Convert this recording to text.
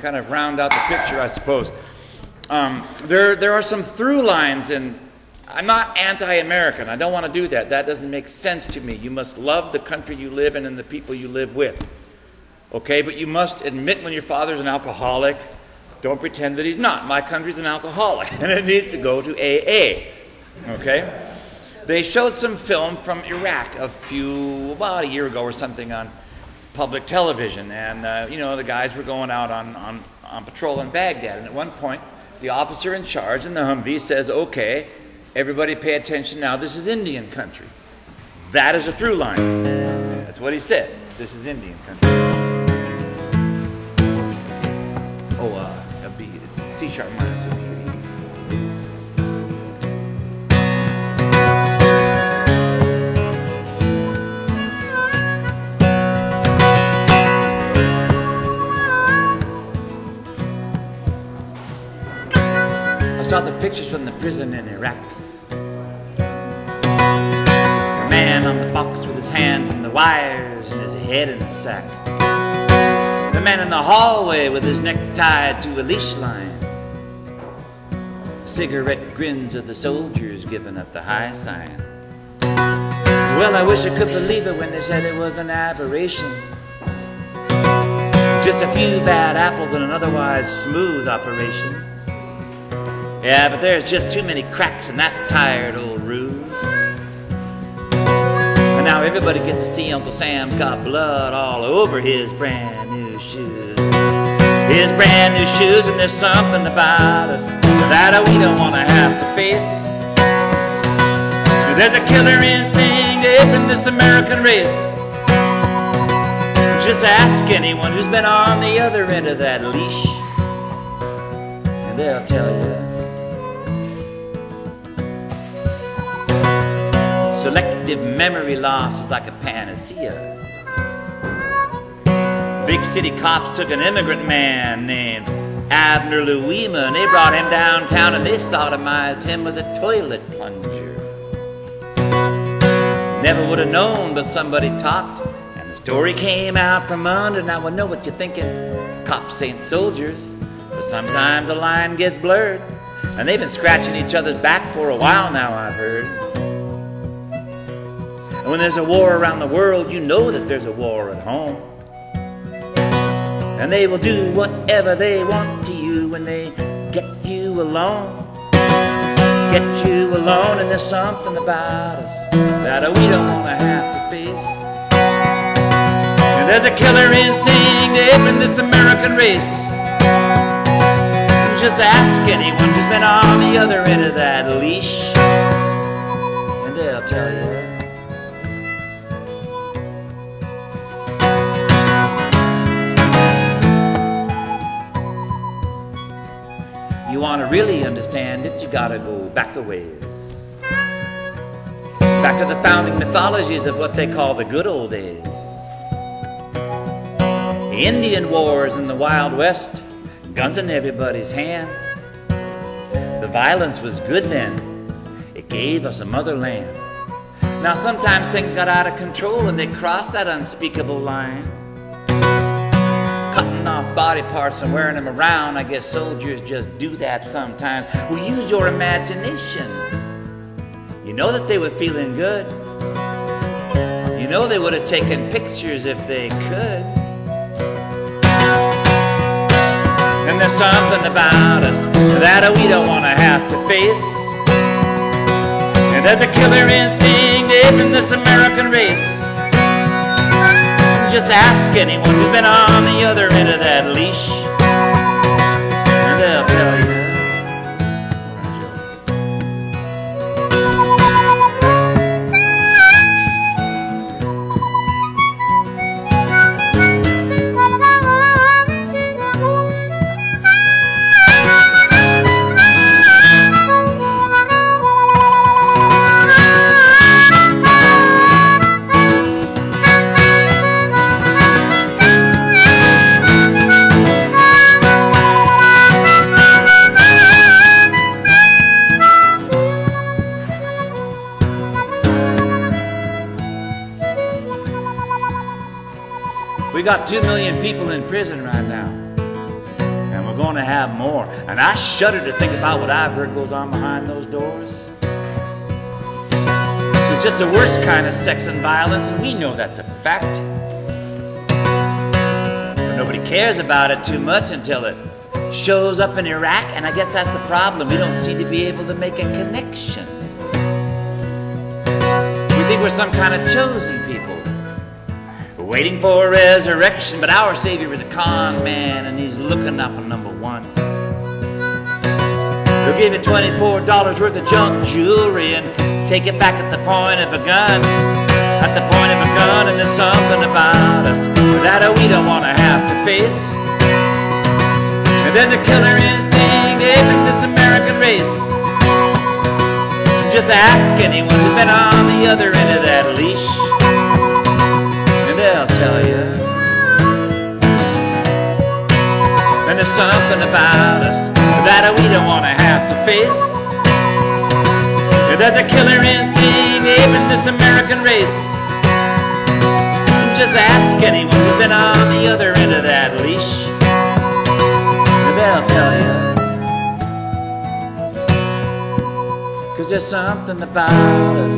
kind of round out the picture, I suppose. There are some through lines, and I'm not anti-American. I don't want to do that. That doesn't make sense to me. You must love the country you live in and the people you live with. Okay, but you must admit when your father's an alcoholic. Don't pretend that he's not. My country's an alcoholic, and it needs to go to AA. Okay? They showed some film from Iraq about a year ago or something on public television, and the guys were going out on patrol in Baghdad, and at one point the officer in charge in the Humvee says, "Okay, everybody pay attention now, this is Indian country." That is a through line. That's what he said. This is Indian country. It's C sharp minor 2. I saw the pictures from the prison in Iraq. The man on the box with his hands in the wires and his head in a sack. The man in the hallway with his neck tied to a leash line. Cigarette grins of the soldiers giving up the high sign. Well, I wish I could believe it when they said it was an aberration. Just a few bad apples in an otherwise smooth operation. Yeah, but there's just too many cracks in that tired old ruse. And now everybody gets to see Uncle Sam's got blood all over his brand new shoes. His brand new shoes, and there's something about us that we don't want to have to face. There's a killer instinct deep in this American race. Just ask anyone who's been on the other end of that leash, and they'll tell you. Selective memory loss is like a panacea. Big city cops took an immigrant man named Abner Louima, and they brought him downtown and they sodomized him with a toilet plunger. Never would have known, but somebody talked, and the story came out from under. Now I know what you're thinking. Cops ain't soldiers, but sometimes the line gets blurred, and they've been scratching each other's back for a while now, I've heard. And when there's a war around the world, you know that there's a war at home. And they will do whatever they want to you when they get you alone. Get you alone, and there's something about us that we don't want to have to face. And there's a killer instinct deep in this American race. Just ask anyone who's been on the other end of that leash, and they'll tell you. You want to really understand it, you gotta go back a ways. Back to the founding mythologies of what they call the good old days. The Indian wars in the Wild West, guns in everybody's hand. The violence was good then. It gave us a motherland. Now sometimes things got out of control and they crossed that unspeakable line. Cutting off body parts and wearing them around, I guess soldiers just do that sometimes. Well, use your imagination. You know that they were feeling good. You know they would have taken pictures if they could. And there's something about us that we don't want to have to face. And there's a killer instinct deep in this American race. Just ask anyone who's been on the other end of that leash, and they'll tell you. We got 2 million people in prison right now. we're going to have more. And I shudder to think about what I've heard goes on behind those doors. It's just the worst kind of sex and violence, and we know that's a fact. But nobody cares about it too much until it shows up in Iraq, and I guess that's the problem. We don't seem to be able to make a connection. We think we're some kind of chosen people, waiting for a resurrection, but our Savior is a con man, and he's looking up on number one. He'll give you $24 worth of junk jewelry and take it back at the point of a gun. At the point of a gun, and there's something about us that we don't want to have to face. And then the killer instinct in this American race. Just ask anyone who's been on the other end of that leash, and they'll tell you. And there's something about us that we don't want to have to face. There's a killer instinct in this American race. Just ask anyone who's been on the other end of that leash, and they'll tell you. 'Cause there's something about us